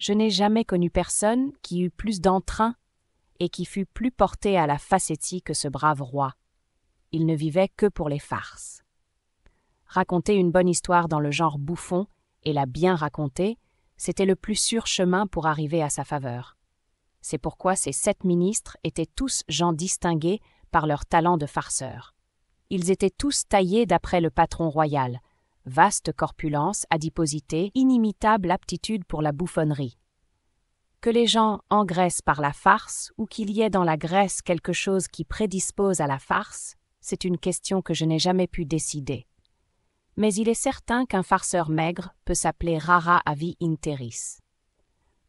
Je n'ai jamais connu personne qui eut plus d'entrain et qui fut plus porté à la facétie que ce brave roi. Il ne vivait que pour les farces. Raconter une bonne histoire dans le genre bouffon et la bien raconter, c'était le plus sûr chemin pour arriver à sa faveur. C'est pourquoi ces 7 ministres étaient tous gens distingués par leur talent de farceurs. Ils étaient tous taillés d'après le patron royal, vaste corpulence, adiposité, inimitable aptitude pour la bouffonnerie. Que les gens engraissent par la farce ou qu'il y ait dans la graisse quelque chose qui prédispose à la farce, c'est une question que je n'ai jamais pu décider. Mais il est certain qu'un farceur maigre peut s'appeler rara avi interis.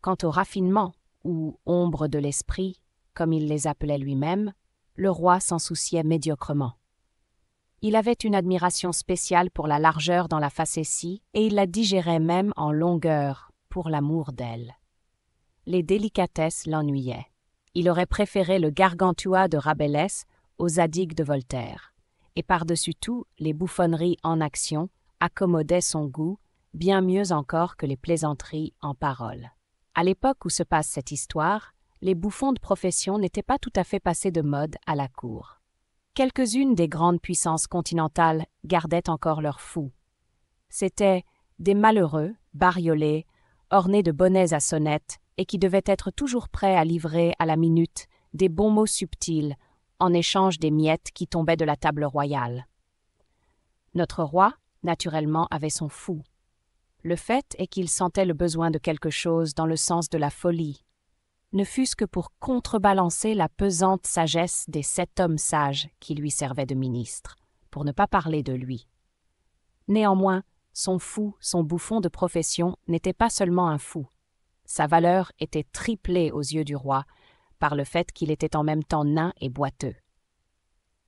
Quant au raffinement, ou ombre de l'esprit, comme il les appelait lui-même, le roi s'en souciait médiocrement. Il avait une admiration spéciale pour la largeur dans la facétie et il la digérait même en longueur, pour l'amour d'elle. Les délicatesses l'ennuyaient. Il aurait préféré le Gargantua de Rabelais aux Zadig de Voltaire. Et par-dessus tout, les bouffonneries en action accommodaient son goût, bien mieux encore que les plaisanteries en paroles. À l'époque où se passe cette histoire, les bouffons de profession n'étaient pas tout à fait passés de mode à la cour. Quelques-unes des grandes puissances continentales gardaient encore leurs fous. C'étaient des malheureux, bariolés, ornés de bonnets à sonnettes et qui devaient être toujours prêts à livrer à la minute des bons mots subtils en échange des miettes qui tombaient de la table royale. Notre roi, naturellement, avait son fou. Le fait est qu'il sentait le besoin de quelque chose dans le sens de la folie, ne fût-ce que pour contrebalancer la pesante sagesse des 7 hommes sages qui lui servaient de ministres, pour ne pas parler de lui. Néanmoins, son fou, son bouffon de profession, n'était pas seulement un fou. Sa valeur était triplée aux yeux du roi, par le fait qu'il était en même temps nain et boiteux.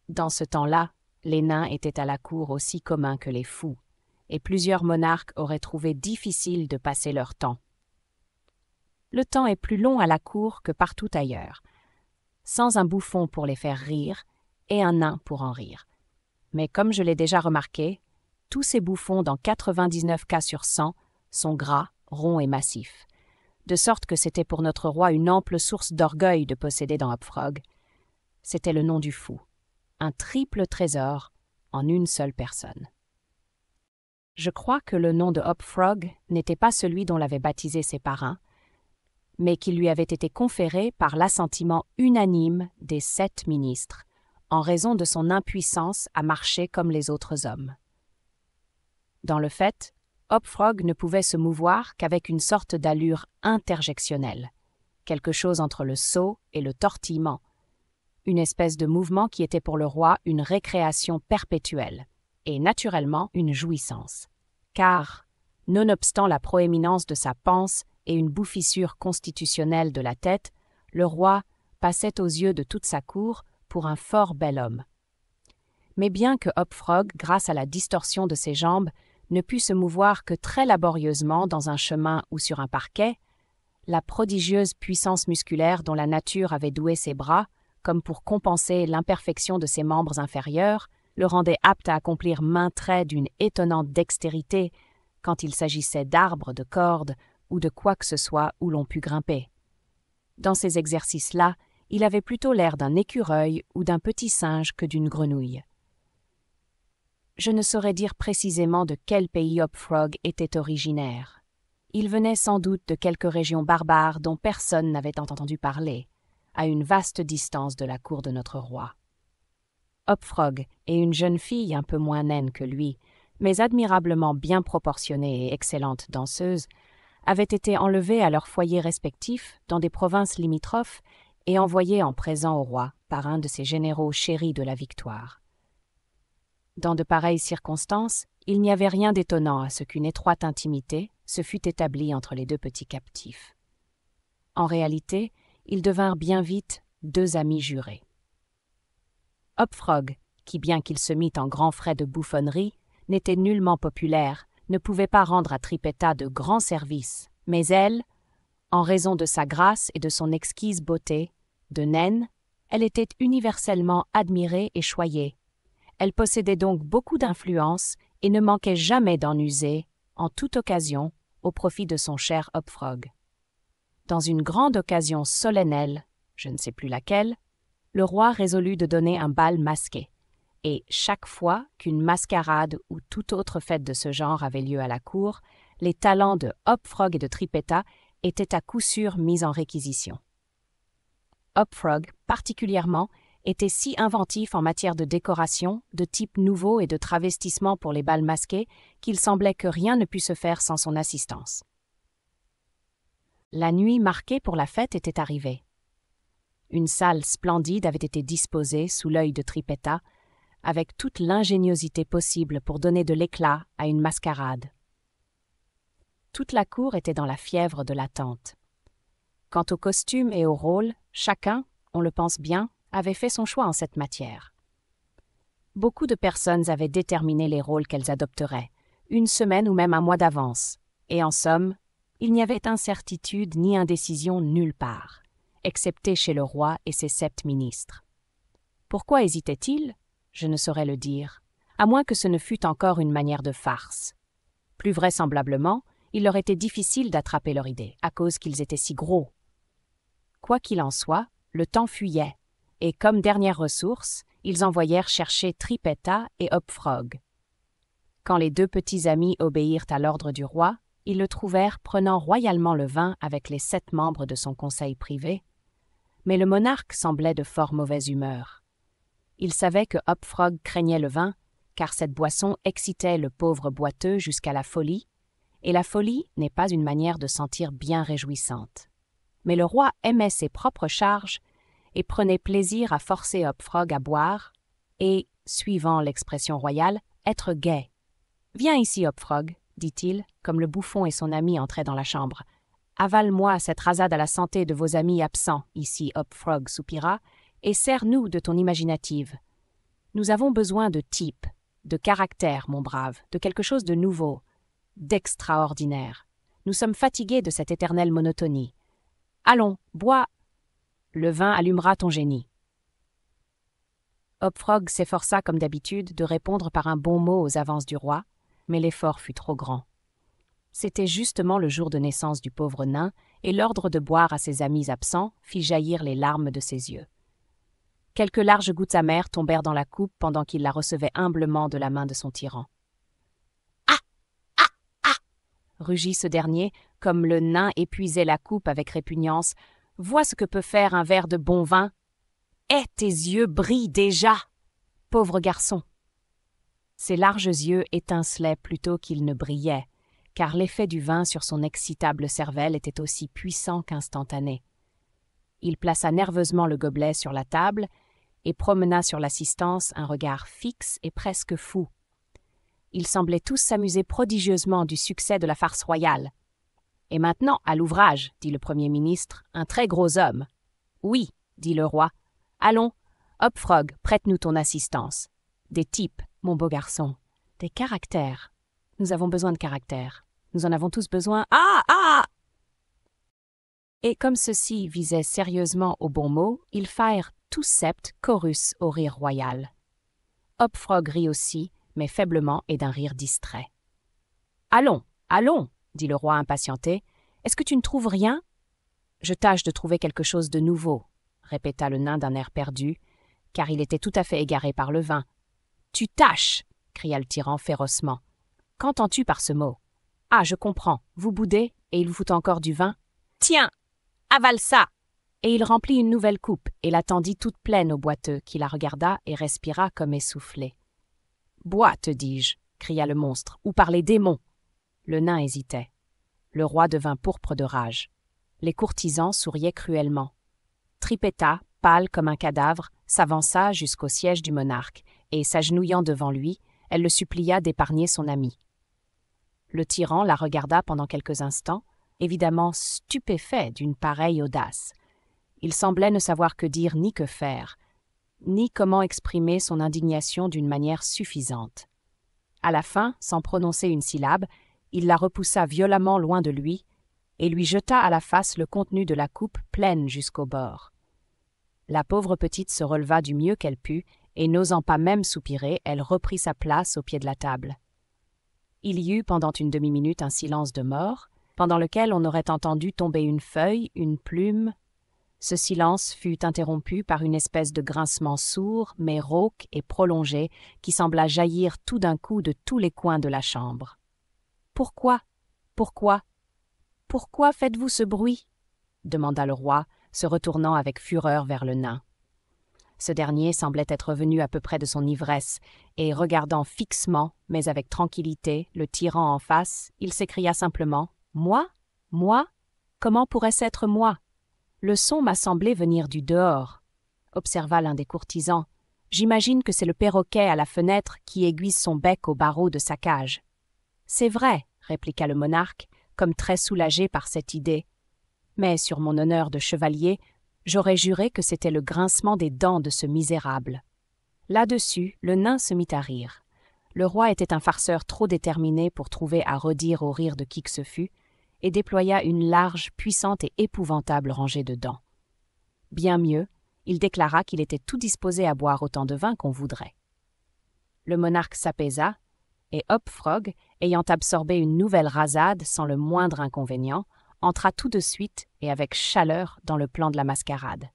Dans ce temps-là, les nains étaient à la cour aussi communs que les fous, et plusieurs monarques auraient trouvé difficile de passer leur temps. Le temps est plus long à la cour que partout ailleurs, sans un bouffon pour les faire rire et un nain pour en rire. Mais comme je l'ai déjà remarqué, tous ces bouffons dans 99 cas sur 100 sont gras, ronds et massifs, de sorte que c'était pour notre roi une ample source d'orgueil de posséder dans Hop-Frog. C'était le nom du fou, un triple trésor en une seule personne. Je crois que le nom de Hop-Frog n'était pas celui dont l'avaient baptisé ses parrains, mais qu'il lui avait été conféré par l'assentiment unanime des 7 ministres, en raison de son impuissance à marcher comme les autres hommes. Dans le fait, Hop-Frog ne pouvait se mouvoir qu'avec une sorte d'allure interjectionnelle, quelque chose entre le saut et le tortillement, une espèce de mouvement qui était pour le roi une récréation perpétuelle, et naturellement une jouissance. Car, nonobstant la proéminence de sa panse et une bouffissure constitutionnelle de la tête, le roi passait aux yeux de toute sa cour pour un fort bel homme. Mais bien que Hop-Frog, grâce à la distorsion de ses jambes, ne put se mouvoir que très laborieusement dans un chemin ou sur un parquet, la prodigieuse puissance musculaire dont la nature avait doué ses bras, comme pour compenser l'imperfection de ses membres inférieurs, le rendait apte à accomplir maints traits d'une étonnante dextérité quand il s'agissait d'arbres, de cordes ou de quoi que ce soit où l'on pût grimper. Dans ces exercices-là, il avait plutôt l'air d'un écureuil ou d'un petit singe que d'une grenouille. Je ne saurais dire précisément de quel pays Hop-Frog était originaire. Il venait sans doute de quelque région barbare dont personne n'avait entendu parler, à une vaste distance de la cour de notre roi. Hop-Frog et une jeune fille un peu moins naine que lui, mais admirablement bien proportionnée et excellente danseuse, avaient été enlevés à leurs foyers respectifs dans des provinces limitrophes et envoyés en présent au roi par un de ces généraux chéris de la victoire. Dans de pareilles circonstances, il n'y avait rien d'étonnant à ce qu'une étroite intimité se fût établie entre les 2 petits captifs. En réalité, ils devinrent bien vite 2 amis jurés. Hop-Frog, qui bien qu'il se mît en grands frais de bouffonnerie, n'était nullement populaire, ne pouvait pas rendre à Trippetta de grands services, mais elle, en raison de sa grâce et de son exquise beauté, de naine, elle était universellement admirée et choyée. Elle possédait donc beaucoup d'influence et ne manquait jamais d'en user, en toute occasion, au profit de son cher Hop-Frog. dans une grande occasion solennelle, je ne sais plus laquelle, le roi résolut de donner un bal masqué. Et chaque fois qu'une mascarade ou toute autre fête de ce genre avait lieu à la cour, les talents de Hop Frog et de Trippetta étaient à coup sûr mis en réquisition. Hop Frog, particulièrement, était si inventif en matière de décoration, de type nouveau et de travestissement pour les bals masqués qu'il semblait que rien ne pût se faire sans son assistance. La nuit marquée pour la fête était arrivée. Une salle splendide avait été disposée sous l'œil de Trippetta, avec toute l'ingéniosité possible pour donner de l'éclat à une mascarade. Toute la cour était dans la fièvre de l'attente. Quant aux costumes et aux rôles, chacun, on le pense bien, avait fait son choix en cette matière. Beaucoup de personnes avaient déterminé les rôles qu'elles adopteraient, une semaine ou même un mois d'avance, et en somme, il n'y avait incertitude ni indécision nulle part, excepté chez le roi et ses 7 ministres. Pourquoi hésitaient-ils ? Je ne saurais le dire, à moins que ce ne fût encore une manière de farce. Plus vraisemblablement, il leur était difficile d'attraper leur idée, à cause qu'ils étaient si gros. Quoi qu'il en soit, le temps fuyait, et comme dernière ressource, ils envoyèrent chercher Trippetta et Hop Frog. Quand les 2 petits amis obéirent à l'ordre du roi, ils le trouvèrent prenant royalement le vin avec les 7 membres de son conseil privé, mais le monarque semblait de fort mauvaise humeur. Il savait que Hop Frog craignait le vin, car cette boisson excitait le pauvre boiteux jusqu'à la folie, et la folie n'est pas une manière de sentir bien réjouissante. Mais le roi aimait ses propres charges et prenait plaisir à forcer Hop Frog à boire et, suivant l'expression royale, être gai. « Viens ici, Hop Frog, dit-il, comme le bouffon et son ami entraient dans la chambre. « Avale-moi cette rasade à la santé de vos amis absents, ici Hop Frog soupira, et sers-nous de ton imaginative. Nous avons besoin de type, de caractère, mon brave, de quelque chose de nouveau, d'extraordinaire. Nous sommes fatigués de cette éternelle monotonie. Allons, bois. Le vin allumera ton génie. » Hop Frog s'efforça comme d'habitude de répondre par un bon mot aux avances du roi, mais l'effort fut trop grand. C'était justement le jour de naissance du pauvre nain, et l'ordre de boire à ses amis absents fit jaillir les larmes de ses yeux. Quelques larges gouttes amères tombèrent dans la coupe pendant qu'il la recevait humblement de la main de son tyran. « Ah! Ah! Ah !» rugit ce dernier, comme le nain épuisait la coupe avec répugnance. « Vois ce que peut faire un verre de bon vin. Eh, tes yeux brillent déjà, pauvre garçon !» Ses larges yeux étincelaient plutôt qu'ils ne brillaient, car l'effet du vin sur son excitable cervelle était aussi puissant qu'instantané. Il plaça nerveusement le gobelet sur la table et promena sur l'assistance un regard fixe et presque fou. Ils semblaient tous s'amuser prodigieusement du succès de la farce royale. « Et maintenant, à l'ouvrage, dit le Premier ministre, un très gros homme. »« Oui, dit le roi. Allons, Hop Frog, prête-nous ton assistance. Des types, mon beau garçon, des caractères. Nous avons besoin de caractères. Nous en avons tous besoin. Ah! Ah! » Et comme ceux-ci visaient sérieusement au bon mot, ils firent tous 7 chorus au rire royal. Hop Frog rit aussi, mais faiblement et d'un rire distrait. « Allons, allons, dit le roi impatienté. Est-ce que tu ne trouves rien ? » « Je tâche de trouver quelque chose de nouveau, répéta le nain d'un air perdu, car il était tout à fait égaré par le vin. « Tu tâches !» cria le tyran férocement. « Qu'entends-tu par ce mot ? Ah, je comprends, vous boudez, et il vous faut encore du vin ? Tiens, avale ça !» Et il remplit une nouvelle coupe et la tendit toute pleine au boiteux, qui la regarda et respira comme essoufflé. « Bois, te dis-je !» cria le monstre, « ou par les démons !» Le nain hésitait. Le roi devint pourpre de rage. Les courtisans souriaient cruellement. Trippetta, pâle comme un cadavre, s'avança jusqu'au siège du monarque, et, s'agenouillant devant lui, elle le supplia d'épargner son ami. Le tyran la regarda pendant quelques instants, évidemment stupéfait d'une pareille audace. Il semblait ne savoir que dire ni que faire, ni comment exprimer son indignation d'une manière suffisante. À la fin, sans prononcer une syllabe, il la repoussa violemment loin de lui et lui jeta à la face le contenu de la coupe pleine jusqu'au bord. La pauvre petite se releva du mieux qu'elle put, et n'osant pas même soupirer, elle reprit sa place au pied de la table. Il y eut pendant une demi-minute un silence de mort, pendant lequel on aurait entendu tomber une feuille, une plume. Ce silence fut interrompu par une espèce de grincement sourd, mais rauque et prolongé, qui sembla jaillir tout d'un coup de tous les coins de la chambre. « Pourquoi? Pourquoi? Pourquoi faites-vous ce bruit ?» demanda le roi, se retournant avec fureur vers le nain. Ce dernier semblait être revenu à peu près de son ivresse, et regardant fixement, mais avec tranquillité, le tyran en face, il s'écria simplement « Moi? Moi? Comment pourrait-ce être moi? Le son m'a semblé venir du dehors. » observa l'un des courtisans. « J'imagine que c'est le perroquet à la fenêtre qui aiguise son bec au barreau de sa cage. »« C'est vrai, » répliqua le monarque, comme très soulagé par cette idée. « Mais sur mon honneur de chevalier, j'aurais juré que c'était le grincement des dents de ce misérable. » Là-dessus, le nain se mit à rire. Le roi était un farceur trop déterminé pour trouver à redire au rire de qui que ce fût, et déploya une large, puissante et épouvantable rangée de dents. Bien mieux, il déclara qu'il était tout disposé à boire autant de vin qu'on voudrait. Le monarque s'apaisa, et Hop-Frog, ayant absorbé une nouvelle rasade sans le moindre inconvénient, entra tout de suite et avec chaleur dans le plan de la mascarade.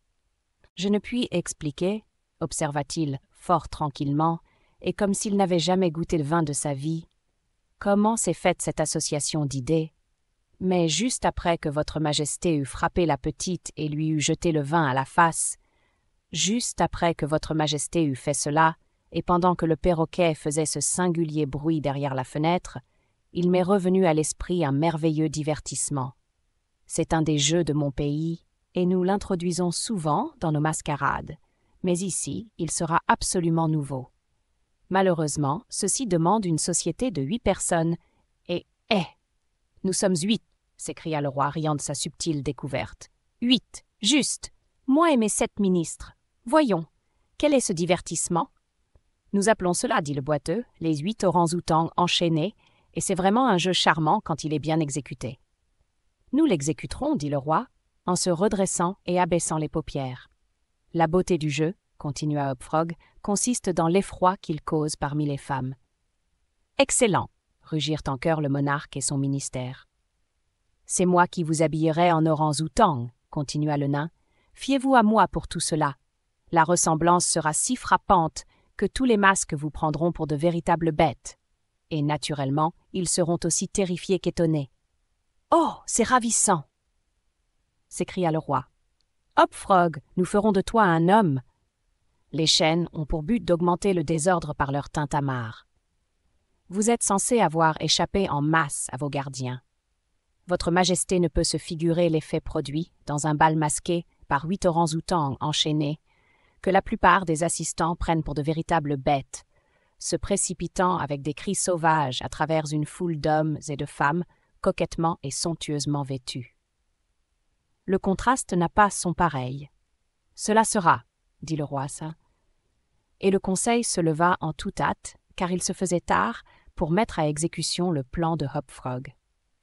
« Je ne puis expliquer, » observa-t-il fort tranquillement, et comme s'il n'avait jamais goûté le vin de sa vie, « comment s'est faite cette association d'idées. Mais juste après que votre majesté eut frappé la petite et lui eut jeté le vin à la face, juste après que votre majesté eut fait cela, et pendant que le perroquet faisait ce singulier bruit derrière la fenêtre, il m'est revenu à l'esprit un merveilleux divertissement. C'est un des jeux de mon pays, et nous l'introduisons souvent dans nos mascarades, mais ici, il sera absolument nouveau. Malheureusement, ceci demande une société de 8 personnes, et nous sommes 8, s'écria le roi, riant de sa subtile découverte. 8, juste, moi et mes 7 ministres. Voyons, quel est ce divertissement? Nous appelons cela, dit le boiteux, les 8 orangs-outans enchaînés, et c'est vraiment un jeu charmant quand il est bien exécuté. Nous l'exécuterons, dit le roi, en se redressant et abaissant les paupières. La beauté du jeu, continua Hop-Frog, consiste dans l'effroi qu'il cause parmi les femmes. Excellent, rugirent en chœur le monarque et son ministère. C'est moi qui vous habillerai en orang-outang, continua le nain. Fiez-vous à moi pour tout cela. La ressemblance sera si frappante que tous les masques vous prendront pour de véritables bêtes. Et naturellement, ils seront aussi terrifiés qu'étonnés. « Oh, c'est ravissant !» s'écria le roi. « Hop-Frog, nous ferons de toi un homme. » Les chaînes ont pour but d'augmenter le désordre par leur tintamarre. Vous êtes censé avoir échappé en masse à vos gardiens. Votre majesté ne peut se figurer l'effet produit, dans un bal masqué par 8 orangs-outans enchaînés, que la plupart des assistants prennent pour de véritables bêtes, se précipitant avec des cris sauvages à travers une foule d'hommes et de femmes coquettement et somptueusement vêtus. Le contraste n'a pas son pareil. « Cela sera, » dit le roi, ça. Et le conseil se leva en toute hâte, car il se faisait tard pour mettre à exécution le plan de Hop-Frog.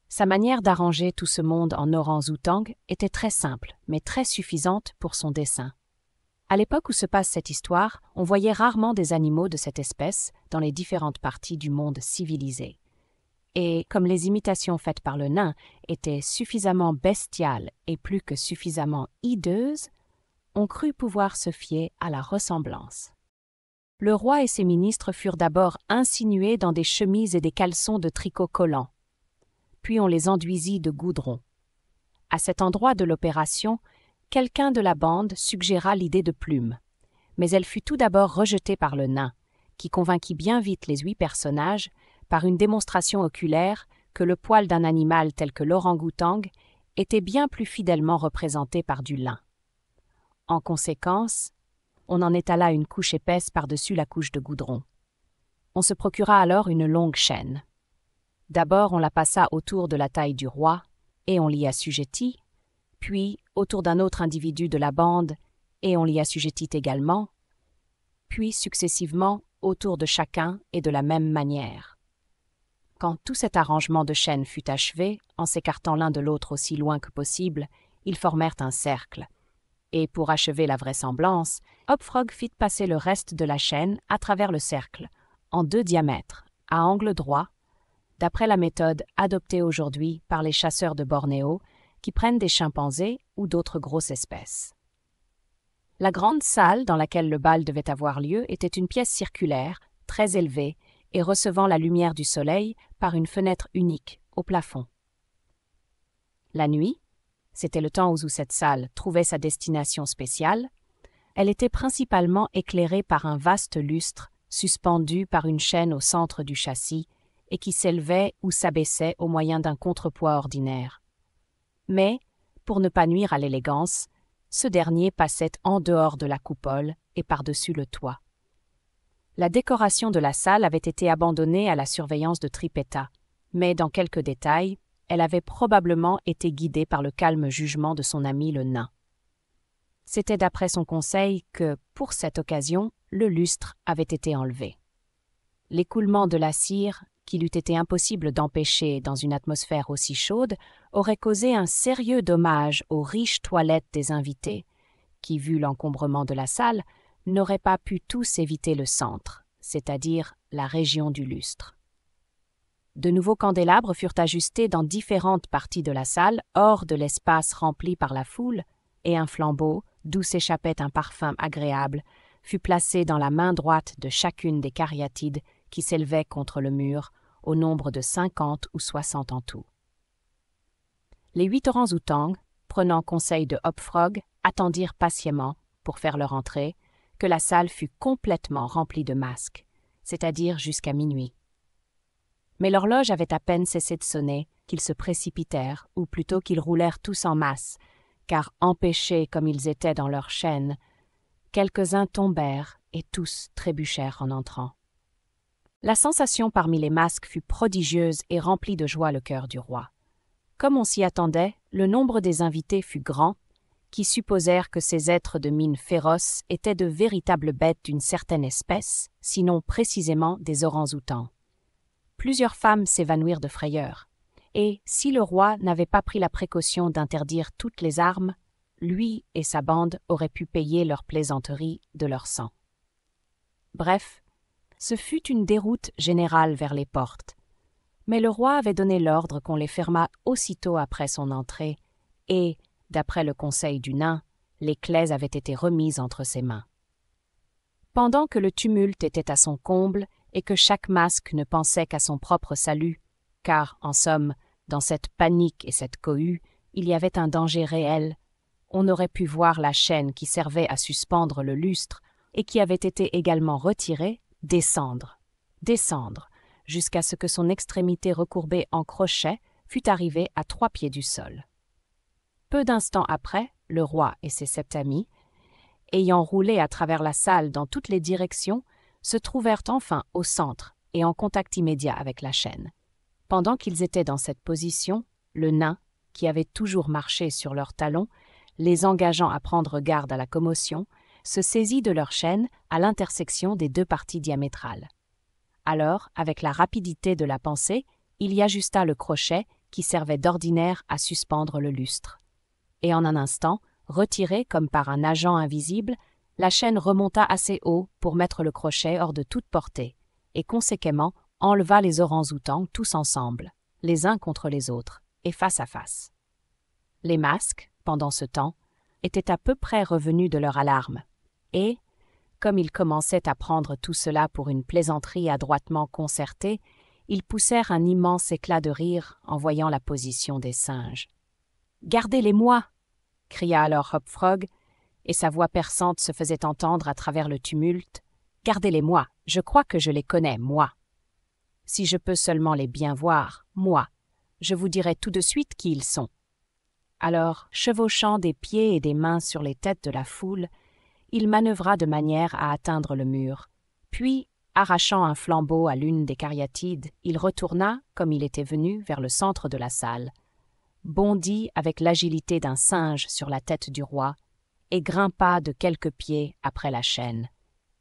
Sa manière d'arranger tout ce monde en orang-outang était très simple, mais très suffisante pour son dessein. À l'époque où se passe cette histoire, on voyait rarement des animaux de cette espèce dans les différentes parties du monde civilisé. Et comme les imitations faites par le nain étaient suffisamment bestiales et plus que suffisamment hideuses, on crut pouvoir se fier à la ressemblance. Le roi et ses ministres furent d'abord insinués dans des chemises et des caleçons de tricot collant. Puis on les enduisit de goudron. À cet endroit de l'opération, quelqu'un de la bande suggéra l'idée de plume, mais elle fut tout d'abord rejetée par le nain, qui convainquit bien vite les 8 personnages par une démonstration oculaire que le poil d'un animal tel que l'orang-outang était bien plus fidèlement représenté par du lin. En conséquence, on en étala une couche épaisse par-dessus la couche de goudron. On se procura alors une longue chaîne. D'abord on la passa autour de la taille du roi, et on l'y assujettit, puis autour d'un autre individu de la bande, et on l'y assujettit également, puis successivement autour de chacun et de la même manière. Quand tout cet arrangement de chaînes fut achevé, en s'écartant l'un de l'autre aussi loin que possible, ils formèrent un cercle. Et pour achever la vraisemblance, Hop-Frog fit passer le reste de la chaîne à travers le cercle, en 2 diamètres, à angle droit, d'après la méthode adoptée aujourd'hui par les chasseurs de Bornéo qui prennent des chimpanzés ou d'autres grosses espèces. La grande salle dans laquelle le bal devait avoir lieu était une pièce circulaire, très élevée, et recevant la lumière du soleil par une fenêtre unique au plafond. La nuit, c'était le temps où cette salle trouvait sa destination spéciale, elle était principalement éclairée par un vaste lustre suspendu par une chaîne au centre du châssis et qui s'élevait ou s'abaissait au moyen d'un contrepoids ordinaire. Mais, pour ne pas nuire à l'élégance, ce dernier passait en dehors de la coupole et par-dessus le toit. La décoration de la salle avait été abandonnée à la surveillance de Trippetta, mais dans quelques détails, elle avait probablement été guidée par le calme jugement de son ami le nain. C'était d'après son conseil que, pour cette occasion, le lustre avait été enlevé. L'écoulement de la cire, qu'il eût été impossible d'empêcher dans une atmosphère aussi chaude, aurait causé un sérieux dommage aux riches toilettes des invités, qui, vu l'encombrement de la salle, n'auraient pas pu tous éviter le centre, c'est-à-dire la région du lustre. De nouveaux candélabres furent ajustés dans différentes parties de la salle, hors de l'espace rempli par la foule, et un flambeau, d'où s'échappait un parfum agréable, fut placé dans la main droite de chacune des cariatides qui s'élevaient contre le mur, au nombre de 50 ou 60 en tout. Les 8 orang-outans, prenant conseil de Hop-Frog, attendirent patiemment, pour faire leur entrée, que la salle fût complètement remplie de masques, c'est-à-dire jusqu'à minuit. Mais l'horloge avait à peine cessé de sonner qu'ils se précipitèrent, ou plutôt qu'ils roulèrent tous en masse, car empêchés comme ils étaient dans leur chaîne, quelques-uns tombèrent et tous trébuchèrent en entrant. La sensation parmi les masques fut prodigieuse et remplit de joie le cœur du roi. Comme on s'y attendait, le nombre des invités fut grand, qui supposèrent que ces êtres de mine féroce étaient de véritables bêtes d'une certaine espèce, sinon précisément des orang-outans. Plusieurs femmes s'évanouirent de frayeur, et si le roi n'avait pas pris la précaution d'interdire toutes les armes, lui et sa bande auraient pu payer leur plaisanterie de leur sang. Bref, ce fut une déroute générale vers les portes, mais le roi avait donné l'ordre qu'on les fermât aussitôt après son entrée, et, d'après le conseil du nain, les clés avaient été remises entre ses mains. Pendant que le tumulte était à son comble et que chaque masque ne pensait qu'à son propre salut, car, en somme, dans cette panique et cette cohue, il y avait un danger réel, on aurait pu voir la chaîne qui servait à suspendre le lustre et qui avait été également retirée, descendre, jusqu'à ce que son extrémité recourbée en crochet fût arrivée à 3 pieds du sol. Peu d'instants après, le roi et ses 7 amis, ayant roulé à travers la salle dans toutes les directions, se trouvèrent enfin au centre et en contact immédiat avec la chaîne. Pendant qu'ils étaient dans cette position, le nain, qui avait toujours marché sur leurs talons, les engageant à prendre garde à la commotion, se saisit de leur chaîne à l'intersection des 2 parties diamétrales. Alors, avec la rapidité de la pensée, il y ajusta le crochet qui servait d'ordinaire à suspendre le lustre. Et en un instant, retirée comme par un agent invisible, la chaîne remonta assez haut pour mettre le crochet hors de toute portée, et conséquemment enleva les orang-outans tous ensemble, les uns contre les autres, et face à face. Les masques, pendant ce temps, étaient à peu près revenus de leur alarme, et, comme ils commençaient à prendre tout cela pour une plaisanterie adroitement concertée, ils poussèrent un immense éclat de rire en voyant la position des singes. « Gardez-les-moi » cria alors Hop-Frog, et sa voix perçante se faisait entendre à travers le tumulte. « Gardez-les-moi, je crois que je les connais, moi. Si je peux seulement les bien voir, moi, je vous dirai tout de suite qui ils sont. » Alors, chevauchant des pieds et des mains sur les têtes de la foule, il manœuvra de manière à atteindre le mur. Puis, arrachant un flambeau à l'une des cariatides, il retourna, comme il était venu, vers le centre de la salle, bondit avec l'agilité d'un singe sur la tête du roi et grimpa de quelques pieds après la chaîne,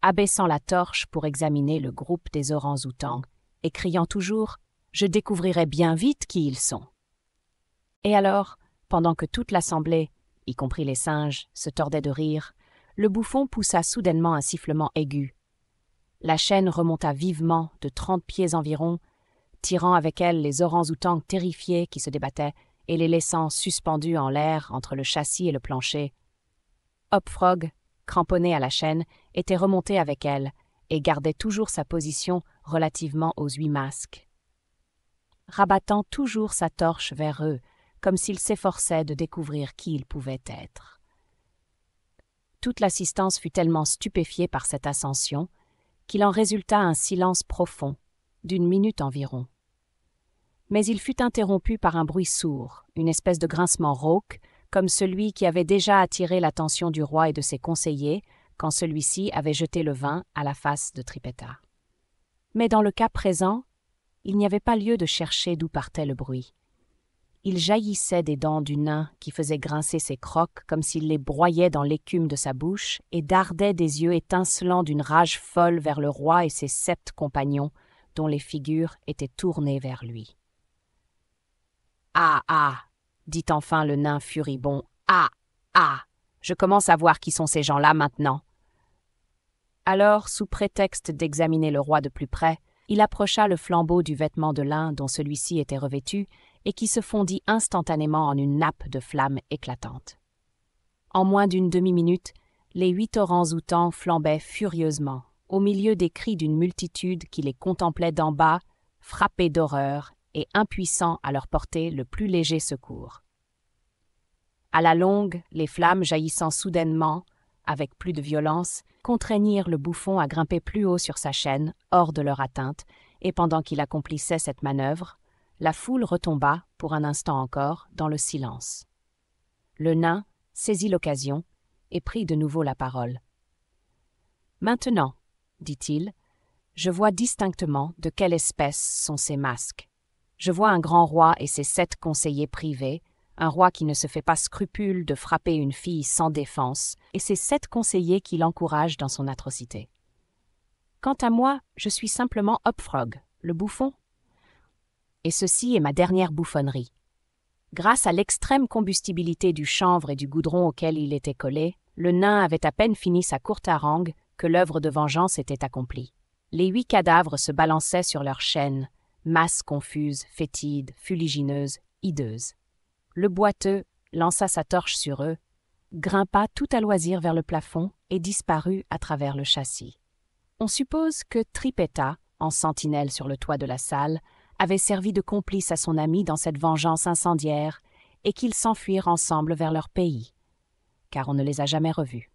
abaissant la torche pour examiner le groupe des orang-outans et criant toujours « Je découvrirai bien vite qui ils sont !» Et alors, pendant que toute l'assemblée, y compris les singes, se tordait de rire, le bouffon poussa soudainement un sifflement aigu. La chaîne remonta vivement de 30 pieds environ, tirant avec elle les orang-outans terrifiés qui se débattaient et les laissant suspendus en l'air entre le châssis et le plancher. Hop Frog, cramponné à la chaîne, était remonté avec elle et gardait toujours sa position relativement aux 8 masques, rabattant toujours sa torche vers eux, comme s'il s'efforçait de découvrir qui il pouvait être. Toute l'assistance fut tellement stupéfiée par cette ascension qu'il en résulta un silence profond, d'1 minute environ. Mais il fut interrompu par un bruit sourd, une espèce de grincement rauque, comme celui qui avait déjà attiré l'attention du roi et de ses conseillers quand celui-ci avait jeté le vin à la face de Trippetta. Mais dans le cas présent, il n'y avait pas lieu de chercher d'où partait le bruit. Il jaillissait des dents du nain qui faisait grincer ses crocs comme s'il les broyait dans l'écume de sa bouche et dardait des yeux étincelants d'une rage folle vers le roi et ses 7 compagnons, dont les figures étaient tournées vers lui. « Ah, ah !» dit enfin le nain furibond. « Ah, ah ! Je commence à voir qui sont ces gens-là maintenant. » Alors, sous prétexte d'examiner le roi de plus près, il approcha le flambeau du vêtement de lin dont celui-ci était revêtu et qui se fondit instantanément en une nappe de flammes éclatantes. En moins d'une demi-minute, les 8 orang-outans flambaient furieusement, au milieu des cris d'une multitude qui les contemplait d'en bas, frappés d'horreur et impuissants à leur porter le plus léger secours. À la longue, les flammes jaillissant soudainement, avec plus de violence, contraignirent le bouffon à grimper plus haut sur sa chaîne, hors de leur atteinte, et pendant qu'il accomplissait cette manœuvre, la foule retomba, pour un instant encore, dans le silence. Le nain saisit l'occasion et prit de nouveau la parole. « Maintenant, dit-il, je vois distinctement de quelle espèce sont ces masques. Je vois un grand roi et ses 7 conseillers privés, un roi qui ne se fait pas scrupule de frapper une fille sans défense, et ses 7 conseillers qui l'encouragent dans son atrocité. Quant à moi, je suis simplement Hop Frog, le bouffon. Et ceci est ma dernière bouffonnerie. Grâce à l'extrême combustibilité du chanvre et du goudron auquel il était collé, le nain avait à peine fini sa courte harangue que l'œuvre de vengeance était accomplie. Les 8 cadavres se balançaient sur leurs chaînes, masses confuses, fétides, fuligineuses, hideuses. Le boiteux lança sa torche sur eux, grimpa tout à loisir vers le plafond et disparut à travers le châssis. On suppose que Trippetta, en sentinelle sur le toit de la salle, avait servi de complice à son ami dans cette vengeance incendiaire et qu'ils s'enfuirent ensemble vers leur pays, car on ne les a jamais revus.